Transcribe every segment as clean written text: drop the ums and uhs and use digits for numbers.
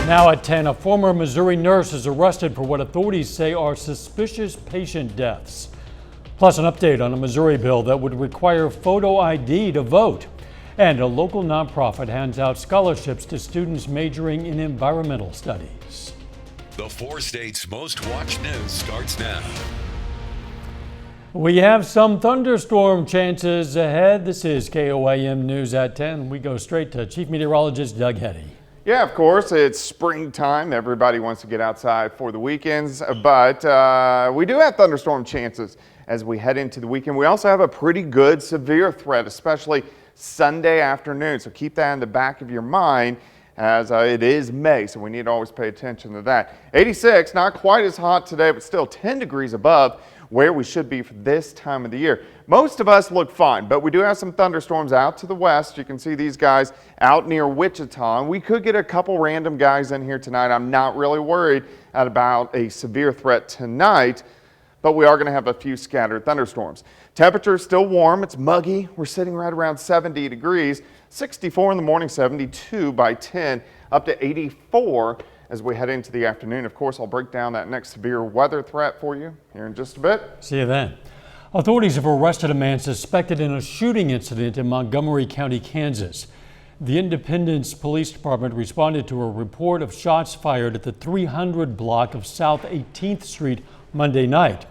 Now at 10, a former Missouri nurse is arrested for what authorities say are suspicious patient deaths. Plus an update on a Missouri bill that would require photo ID to vote. And a local nonprofit hands out scholarships to students majoring in environmental studies. The 4 states' most watched news starts now. We have some thunderstorm chances ahead. This is KOAM News at 10. We go straight to Chief Meteorologist Doug Heady. Yeah, of course, it's springtime. Everybody wants to get outside for the weekends, but we do have thunderstorm chances as we head into the weekend. We also have a pretty good severe threat, especially Sunday afternoon. So keep that in the back of your mind as it is May, so we need to always pay attention to that. 86, not quite as hot today, but still 10 degrees above where we should be for this time of the year. Most of us look fine, but we do have some thunderstorms out to the west. You can see these guys out near Wichita. We could get a couple random guys in here tonight. I'm not really worried about a severe threat tonight, but we are going to have a few scattered thunderstorms. Temperature is still warm. It's muggy. We're sitting right around 70 degrees, 64 in the morning, 72 by 10, up to 84 as we head into the afternoon. Of course, I'll break down that next severe weather threat for you here in just a bit. See you then. Authorities have arrested a man suspected in a shooting incident in Montgomery County, Kansas. The Independence Police Department responded to a report of shots fired at the 300 block of South 18th Street Monday night.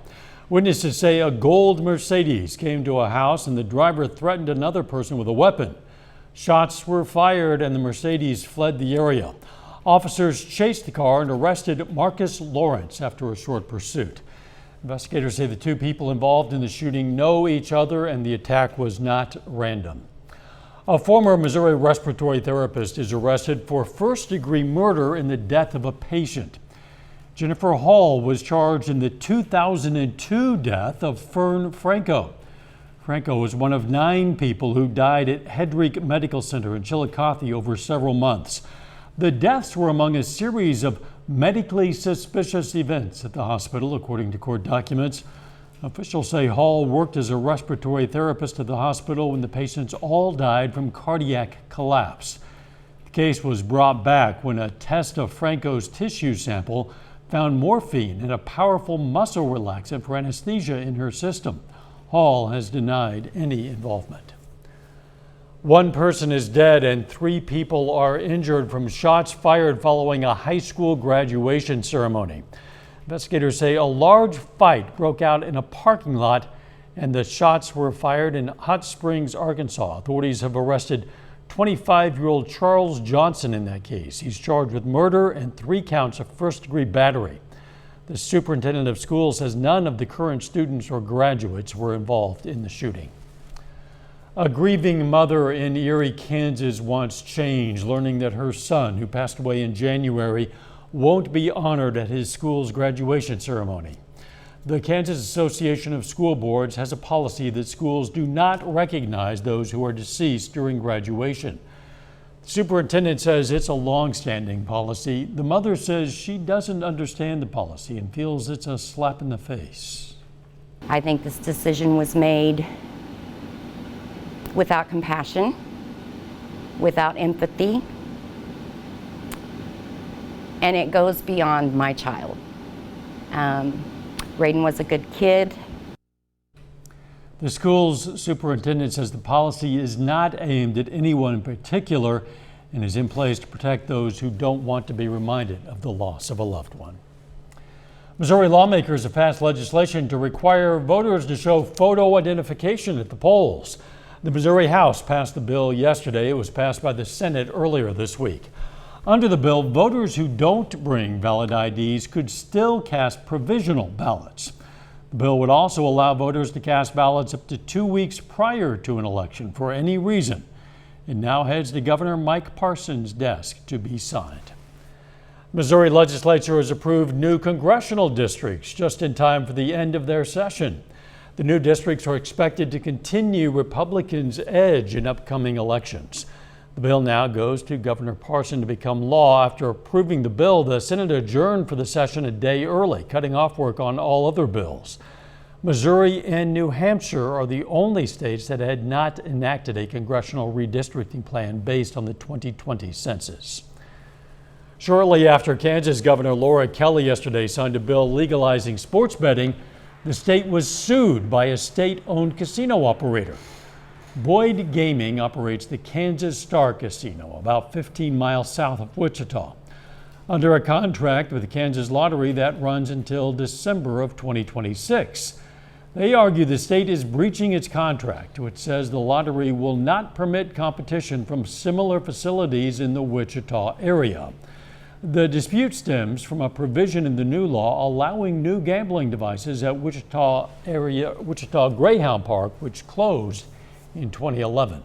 Witnesses say a gold Mercedes came to a house and the driver threatened another person with a weapon. Shots were fired and the Mercedes fled the area. Officers chased the car and arrested Marcus Lawrence after a short pursuit. Investigators say the two people involved in the shooting know each other and the attack was not random. A former Missouri respiratory therapist is arrested for first-degree murder in the death of a patient. Jennifer Hall was charged in the 2002 death of Fern Franco. Franco was one of 9 people who died at Hedrick Medical Center in Chillicothe over several months. The deaths were among a series of medically suspicious events at the hospital, according to court documents. Officials say Hall worked as a respiratory therapist at the hospital when the patients all died from cardiac collapse. The case was brought back when a test of Franco's tissue sample found morphine and a powerful muscle relaxant for anesthesia in her system. Hall has denied any involvement. 1 person is dead and 3 people are injured from shots fired following a high school graduation ceremony. Investigators say a large fight broke out in a parking lot and the shots were fired in Hot Springs, Arkansas. Authorities have arrested 25-year-old Charles Johnson in that case. He's charged with murder and 3 counts of first-degree battery. The superintendent of schools says none of the current students or graduates were involved in the shooting. A grieving mother in Erie, Kansas wants change, learning that her son, who passed away in January, won't be honored at his school's graduation ceremony. The Kansas Association of School Boards has a policy that schools do not recognize those who are deceased during graduation. The superintendent says it's a long-standing policy. The mother says she doesn't understand the policy and feels it's a slap in the face. I think this decision was made without compassion, without empathy, and it goes beyond my child. Raiden was a good kid. The school's superintendent says the policy is not aimed at anyone in particular and is in place to protect those who don't want to be reminded of the loss of a loved one. Missouri lawmakers have passed legislation to require voters to show photo identification at the polls. The Missouri House passed the bill yesterday. It was passed by the Senate earlier this week. Under the bill, voters who don't bring valid IDs could still cast provisional ballots. The bill would also allow voters to cast ballots up to 2 weeks prior to an election for any reason. It now heads to Governor Mike Parson's desk to be signed. Missouri legislature has approved new congressional districts just in time for the end of their session. The new districts are expected to continue Republicans' edge in upcoming elections. The bill now goes to Governor Parson to become law. After approving the bill, the Senate adjourned for the session a day early, cutting off work on all other bills. Missouri and New Hampshire are the only states that had not enacted a congressional redistricting plan based on the 2020 census. Shortly after Kansas Governor Laura Kelly yesterday signed a bill legalizing sports betting, the state was sued by a state-owned casino operator. Boyd Gaming operates the Kansas Star Casino, about 15 miles south of Wichita, under a contract with the Kansas Lottery that runs until December of 2026. They argue the state is breaching its contract, which says the lottery will not permit competition from similar facilities in the Wichita area. The dispute stems from a provision in the new law allowing new gambling devices at Wichita Greyhound Park, which closed in 2011.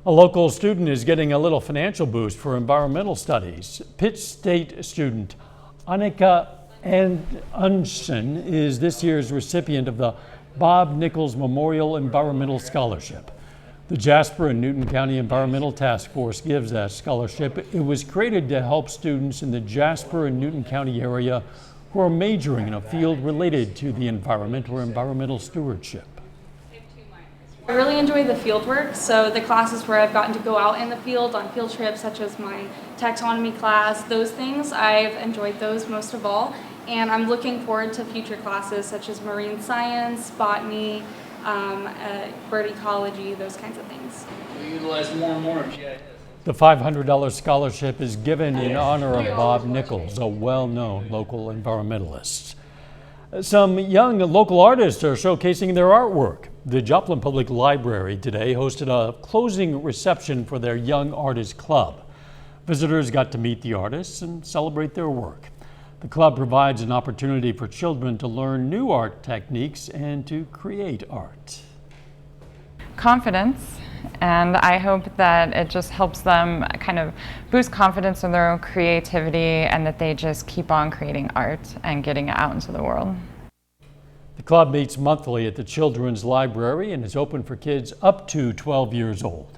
A local student is getting a little financial boost for environmental studies. Pitt State student Annika Unsen is this year's recipient of the Bob Nichols Memorial Environmental Scholarship. The Jasper and Newton County Environmental Task Force gives that scholarship. It was created to help students in the Jasper and Newton County area who are majoring in a field related to the environment or environmental stewardship. I really enjoy the field work, so the classes where I've gotten to go out in the field on field trips, such as my taxonomy class, those things, I've enjoyed those most of all. And I'm looking forward to future classes such as marine science, botany, bird ecology, those kinds of things. We utilize more and more of GIS. The $500 scholarship is given in honor of Bob Nichols, a well-known local environmentalist. Some young local artists are showcasing their artwork. The Joplin Public Library today hosted a closing reception for their Young Artists Club. Visitors got to meet the artists and celebrate their work. The club provides an opportunity for children to learn new art techniques and to create art. Confidence, and I hope that it just helps them kind of boost confidence in their own creativity and that they just keep on creating art and getting it out into the world. The club meets monthly at the Children's Library and is open for kids up to 12 years old.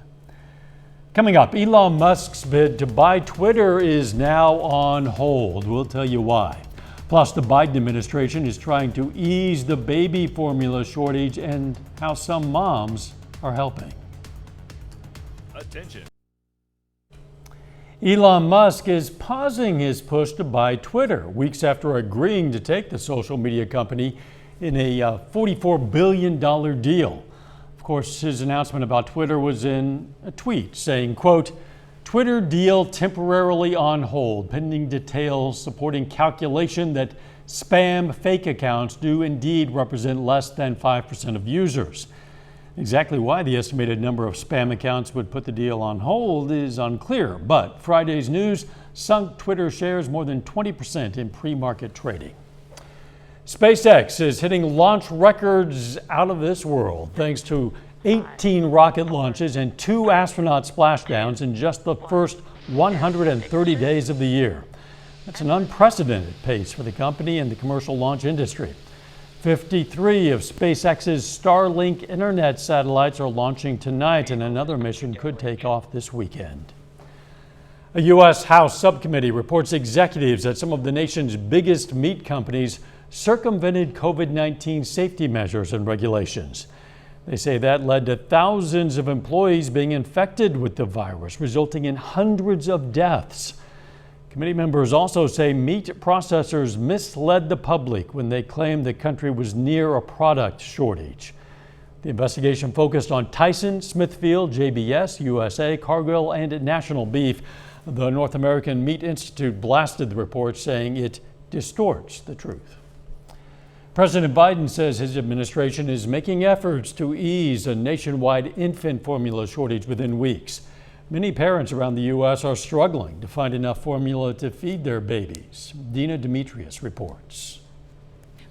Coming up, Elon Musk's bid to buy Twitter is now on hold. We'll tell you why. Plus, the Biden administration is trying to ease the baby formula shortage and how some moms are helping. Attention. Elon Musk is pausing his push to buy Twitter weeks after agreeing to take the social media company in a $44 billion deal. Of course, his announcement about Twitter was in a tweet saying, quote, "Twitter deal temporarily on hold, pending details supporting calculation that spam fake accounts do indeed represent less than 5% of users." Exactly why the estimated number of spam accounts would put the deal on hold is unclear, but Friday's news sunk Twitter shares more than 20% in pre-market trading. SpaceX is hitting launch records out of this world thanks to 18 rocket launches and 2 astronaut splashdowns in just the first 130 days of the year. That's an unprecedented pace for the company and the commercial launch industry. 53 of SpaceX's Starlink internet satellites are launching tonight, and another mission could take off this weekend. A U.S. House subcommittee reports executives at some of the nation's biggest meat companies circumvented COVID-19 safety measures and regulations. They say that led to thousands of employees being infected with the virus, resulting in hundreds of deaths. Committee members also say meat processors misled the public when they claimed the country was near a product shortage. The investigation focused on Tyson, Smithfield, JBS, USA, Cargill, and National Beef. The North American Meat Institute blasted the report, saying it distorts the truth. President Biden says his administration is making efforts to ease a nationwide infant formula shortage within weeks. Many parents around the U.S. are struggling to find enough formula to feed their babies. Dina Demetrius reports.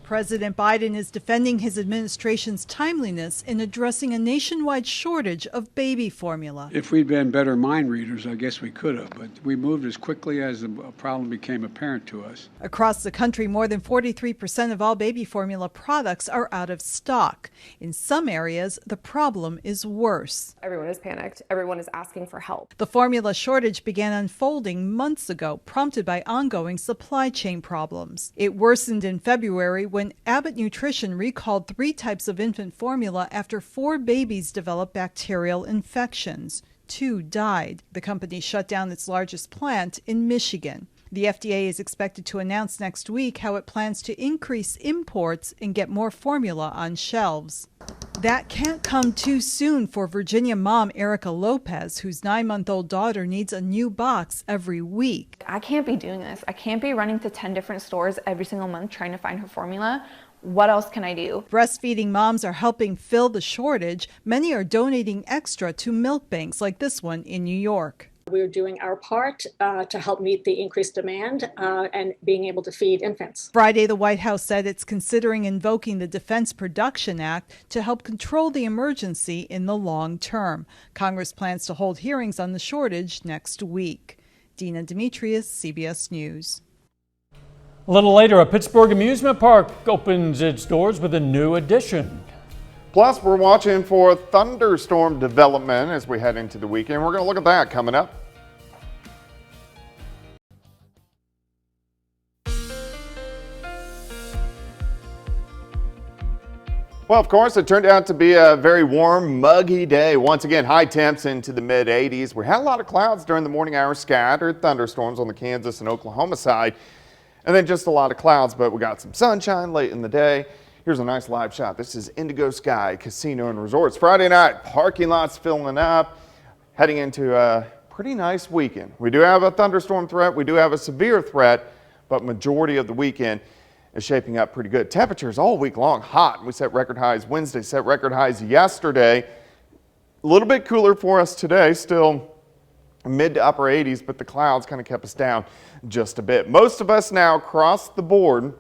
President Biden is defending his administration's timeliness in addressing a nationwide shortage of baby formula. If we'd been better mind readers, I guess we could have, but we moved as quickly as the problem became apparent to us. Across the country, more than 43% of all baby formula products are out of stock. In some areas, the problem is worse. Everyone is panicked. Everyone is asking for help. The formula shortage began unfolding months ago, prompted by ongoing supply chain problems. It worsened in February when Abbott Nutrition recalled 3 types of infant formula after 4 babies developed bacterial infections. 2 died. The company shut down its largest plant in Michigan. The FDA is expected to announce next week how it plans to increase imports and get more formula on shelves. That can't come too soon for Virginia mom Erica Lopez, whose 9-month-old daughter needs a new box every week. I can't be doing this. I can't be running to 10 different stores every single month trying to find her formula. What else can I do? Breastfeeding moms are helping fill the shortage. Many are donating extra to milk banks like this one in New York. We're doing our part to help meet the increased demand and being able to feed infants. Friday, the White House said it's considering invoking the Defense Production Act to help control the emergency in the long term. Congress plans to hold hearings on the shortage next week. Dina Demetrius, CBS News. A little later, a Pittsburgh amusement park opens its doors with a new addition. Plus, we're watching for thunderstorm development as we head into the weekend. We're going to look at that coming up. Well, of course, it turned out to be a very warm, muggy day. Once again, high temps into the mid-80s. We had a lot of clouds during the morning hours, scattered thunderstorms on the Kansas and Oklahoma side, and then just a lot of clouds, but we got some sunshine late in the day. Here's a nice live shot. This is Indigo Sky Casino and Resorts. Friday night, parking lots filling up, heading into a pretty nice weekend. We do have a thunderstorm threat. We do have a severe threat, but majority of the weekend is shaping up pretty good. Temperatures all week long, hot. We set record highs Wednesday, set record highs yesterday. A little bit cooler for us today, still mid to upper 80s, but the clouds kind of kept us down just a bit. Most of us now across the board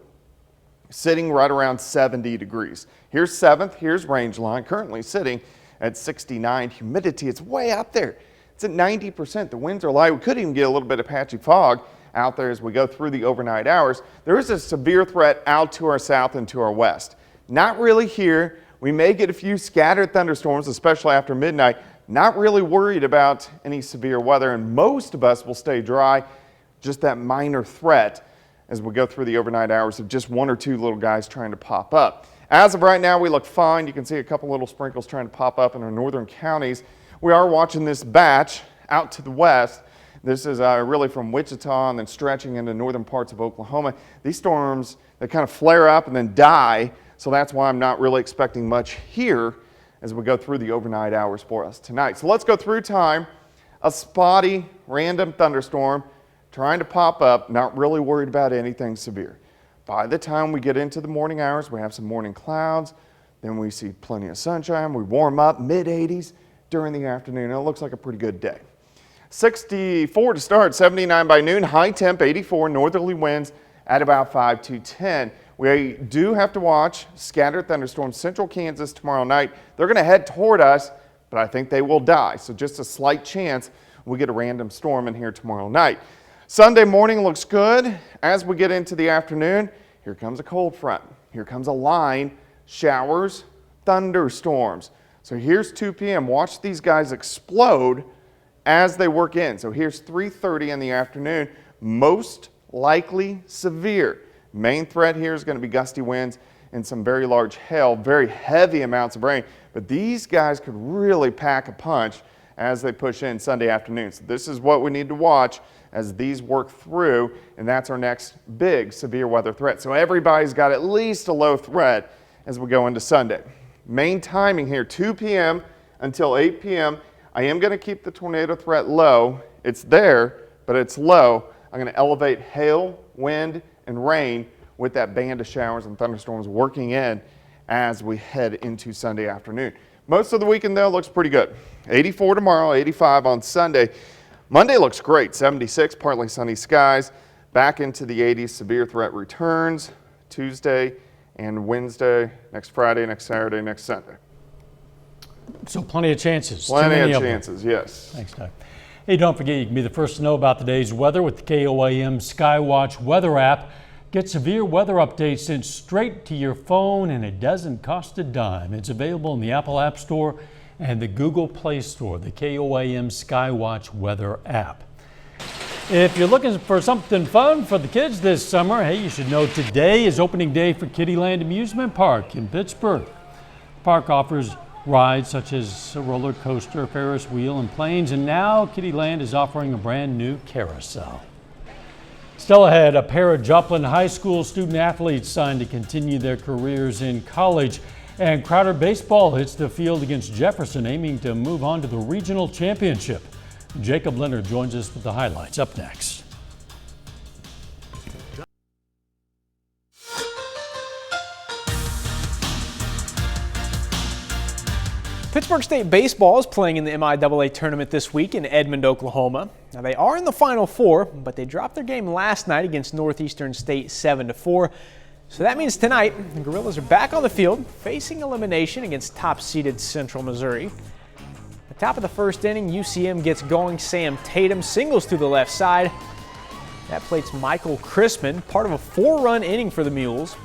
sitting right around 70 degrees. Here's 7th, here's Rangeline, currently sitting at 69. Humidity, it's way up there. It's at 90%. The winds are light. We could even get a little bit of patchy fog out there as we go through the overnight hours. There is a severe threat out to our south and to our west. Not really here. We may get a few scattered thunderstorms, especially after midnight. Not really worried about any severe weather, and most of us will stay dry. Just that minor threat as we go through the overnight hours of just 1 or 2 little guys trying to pop up. As of right now, we look fine. You can see a couple little sprinkles trying to pop up in our northern counties. We are watching this batch out to the west. This is really from Wichita and then stretching into northern parts of Oklahoma. These storms, they kind of flare up and then die, so that's why I'm not really expecting much here as we go through the overnight hours for us tonight. So let's go through time. A spotty, random thunderstorm trying to pop up, not really worried about anything severe. By the time we get into the morning hours, we have some morning clouds, then we see plenty of sunshine, we warm up, mid-80s during the afternoon, and it looks like a pretty good day. 64 to start, 79 by noon, high temp, 84, northerly winds at about 5 to 10. We do have to watch scattered thunderstorms, central Kansas tomorrow night. They're going to head toward us, but I think they will die, so just a slight chance we get a random storm in here tomorrow night. Sunday morning looks good. As we get into the afternoon, here comes a cold front. Here comes a line, showers, thunderstorms. So here's 2 p.m. Watch these guys explode as they work in. So here's 3:30 in the afternoon, most likely severe. Main threat here is going to be gusty winds and some very large hail, very heavy amounts of rain. But these guys could really pack a punch as they push in Sunday afternoon. So this is what we need to watch as these work through, and that's our next big severe weather threat. So everybody's got at least a low threat as we go into Sunday. Main timing here, 2 p.m. until 8 p.m. I am going to keep the tornado threat low. It's there, but it's low. I'm going to elevate hail, wind, and rain with that band of showers and thunderstorms working in as we head into Sunday afternoon. Most of the weekend, though, looks pretty good. 84 tomorrow, 85 on Sunday. Monday looks great, 76, partly sunny skies. Back into the 80s, severe threat returns Tuesday and Wednesday, next Friday, next Saturday, next Sunday. So plenty of chances. Plenty of chances, yes. Thanks, Doug. Hey, don't forget you can be the first to know about the day's weather with the KOAM Skywatch weather app. Get severe weather updates sent straight to your phone, and it doesn't cost a dime. It's available in the Apple App Store and the Google Play Store, the KOAM Skywatch weather app. If you're looking for something fun for the kids this summer, hey, you should know today is opening day for Kiddie Amusement Park in Pittsburgh. The park offers rides such as a roller coaster, Ferris wheel, and planes, and now Kiddie Land is offering a brand new carousel. Still ahead, a pair of Joplin High School student athletes signed to continue their careers in college. And Crowder baseball hits the field against Jefferson, aiming to move on to the regional championship. Jacob Leonard joins us with the highlights up next. Pittsburgh State baseball is playing in the MIAA tournament this week in Edmond, Oklahoma. Now they are in the Final Four, but they dropped their game last night against Northeastern State 7-4. So that means tonight the Gorillas are back on the field, facing elimination against top-seeded Central Missouri. At the top of the first inning, UCM gets going. Sam Tatum singles to the left side. That plates Michael Crispin, part of a 4-run inning for the Mules.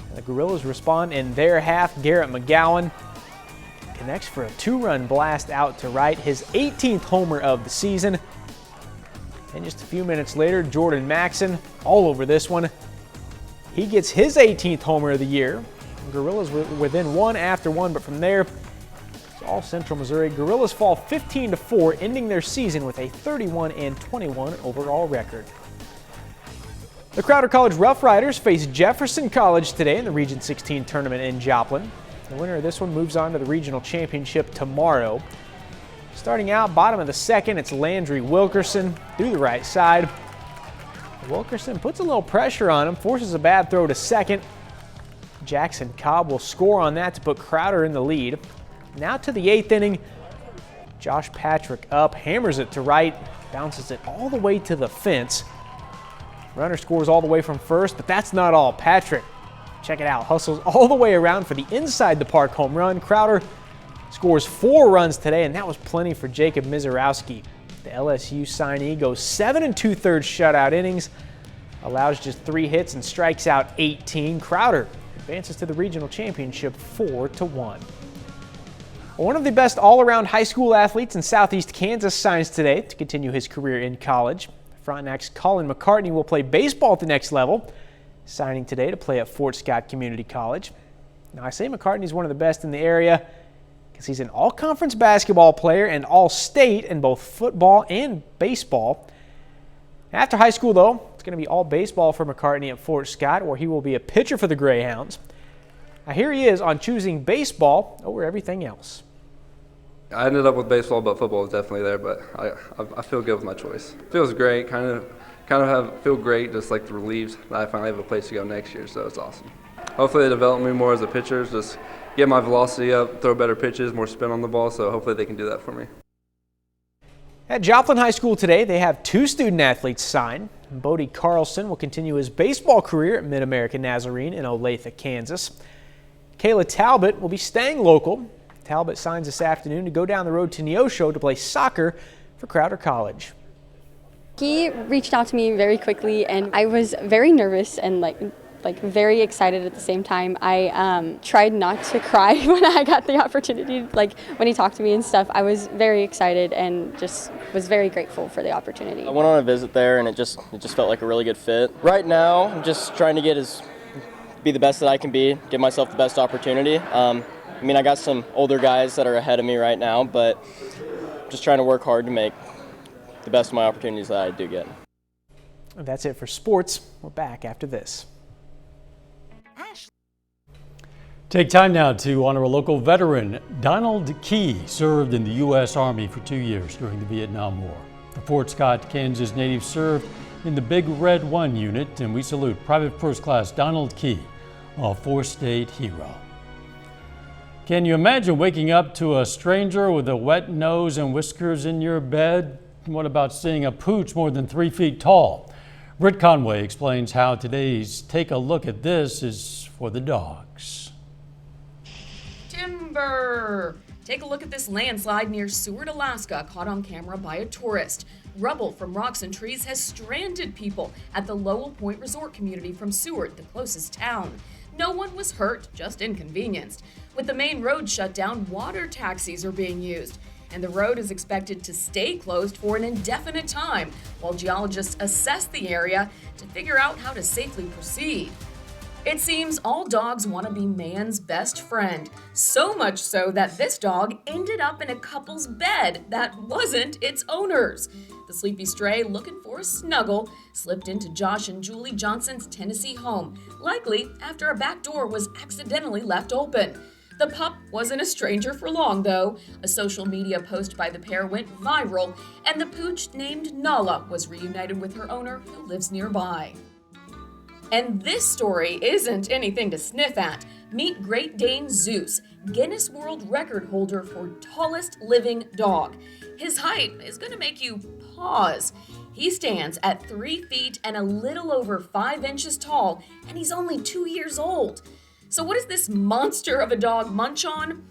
And the Gorillas respond in their half. Garrett McGowan connects for a 2-run blast out to right, his 18th homer of the season. And just a few minutes later, Jordan Maxson, all over this one. He gets his 18th homer of the year. The Gorillas were within one after one, but from there, it's all Central Missouri. Gorillas fall 15-4, ending their season with a 31-21 overall record. The Crowder College Rough Riders face Jefferson College today in the Region 16 tournament in Joplin. The winner of this one moves on to the regional championship tomorrow. Starting out, bottom of the second, it's Landry Wilkerson through the right side. Wilkerson puts a little pressure on him, forces a bad throw to second. Jackson Cobb will score on that to put Crowder in the lead. Now to the 8th inning, Josh Patrick up, hammers it to right, bounces it all the way to the fence. Runner scores all the way from first, but that's not all. Patrick, check it out, hustles all the way around for the inside the park home run. Crowder scores 4 runs today, and that was plenty for Jacob Mizorowski. The LSU signee goes 7 2/3 shutout innings, allows just 3 hits and strikes out 18. Crowder advances to the regional championship 4-1. One of the best all-around high school athletes in Southeast Kansas signs today to continue his career in college. Frontenac's Colin McCartney will play baseball at the next level, signing today to play at Fort Scott Community College. Now, I say McCartney's one of the best in the area because he's an all-conference basketball player and all-state in both football and baseball. After high school, though, it's going to be all baseball for McCartney at Fort Scott, where he will be a pitcher for the Greyhounds. Now, here he is on choosing baseball over everything else. I ended up with baseball, but football was definitely there, but I feel good with my choice. Feels great, feel great, just like relieved that I finally have a place to go next year, so it's awesome. Hopefully they develop me more as a pitcher, just get my velocity up, throw better pitches, more spin on the ball, so hopefully they can do that for me. At Joplin High School today, they have 2 student athletes signed. Bodie Carlson will continue his baseball career at Mid-American Nazarene in Olathe, Kansas. Kayla Talbot will be staying local. Talbot signs this afternoon to go down the road to Neosho to play soccer for Crowder College. He reached out to me very quickly, and I was very nervous and like very excited at the same time. I tried not to cry when I got the opportunity, like when he talked to me and stuff. I was very excited and just was very grateful for the opportunity. I went on a visit there, and it just felt like a really good fit. Right now, I'm just trying to be the best that I can be, give myself the best opportunity. I got some older guys that are ahead of me right now, but just trying to work hard to make the best of my opportunities that I do get. That's it for sports. We're back after this. Take time now to honor a local veteran. Donald Key served in the U.S. Army for 2 years during the Vietnam War. The Fort Scott, Kansas native served in the Big Red 1 unit, and we salute Private First Class Donald Key, a 4-state hero. Can you imagine waking up to a stranger with a wet nose and whiskers in your bed? What about seeing a pooch more than 3 feet tall? Britt Conway explains how today's Take a Look at This is for the dogs. Timber! Take a look at this landslide near Seward, Alaska, caught on camera by a tourist. Rubble from rocks and trees has stranded people at the Lowell Point Resort community from Seward, the closest town. No one was hurt, just inconvenienced. With the main road shut down, water taxis are being used, and the road is expected to stay closed for an indefinite time while geologists assess the area to figure out how to safely proceed. It seems all dogs want to be man's best friend, so much so that this dog ended up in a couple's bed that wasn't its owner's. The sleepy stray, looking for a snuggle, slipped into Josh and Julie Johnson's Tennessee home, likely after a back door was accidentally left open. The pup wasn't a stranger for long, though. A social media post by the pair went viral, and the pooch named Nala was reunited with her owner, who lives nearby. And this story isn't anything to sniff at. Meet Great Dane Zeus, Guinness World Record holder for tallest living dog. His height is going to make you pause. He stands at 3 feet and a little over 5 inches tall, and he's only 2 years old. So what does this monster of a dog munch on?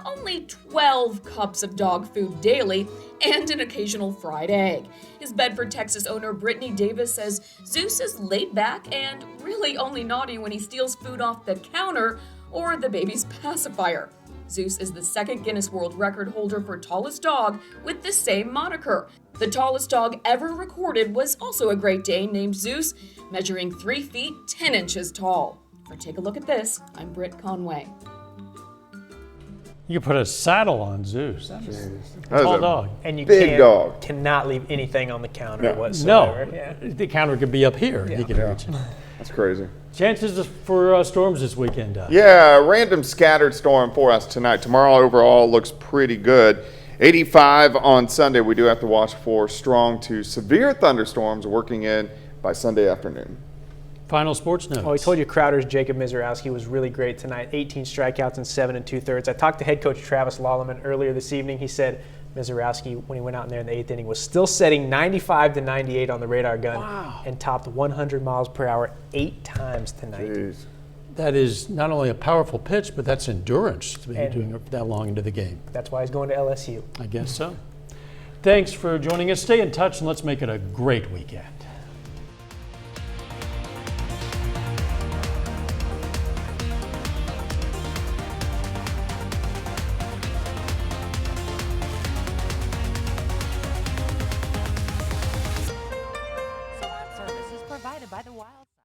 Only 12 cups of dog food daily and an occasional fried egg. His Bedford, Texas owner Brittany Davis says Zeus is laid back and really only naughty when he steals food off the counter or the baby's pacifier. Zeus is the second Guinness World Record holder for tallest dog with the same moniker. The tallest dog ever recorded was also a Great Dane named Zeus, measuring 3 feet 10 inches tall. For Take a Look at This, I'm Britt Conway. You could put a saddle on Zeus. That's a That is tall a dog. And you big dog. cannot leave anything on the counter No. whatsoever. No, Yeah. the counter could be up here. Yeah. You can reach it. That's crazy. Chances for storms this weekend, Doug. Yeah, random scattered storm for us tonight. Tomorrow overall looks pretty good. 85 on Sunday. We do have to watch for strong to severe thunderstorms working in by Sunday afternoon. Final sports notes. Oh, we told you Crowder's Jacob Mizorowski was really great tonight. 18 strikeouts and 7 2/3. I talked to head coach Travis Lallemand earlier this evening. He said Mizorowski, when he went out in there in the 8th inning, was still setting 95 to 98 on the radar gun and topped 100 miles per hour 8 times tonight. Jeez. That is not only a powerful pitch, but that's endurance to be doing it that long into the game. That's why he's going to LSU. I guess so. Thanks for joining us. Stay in touch and let's make it a great weekend. Salon service is provided by the Wild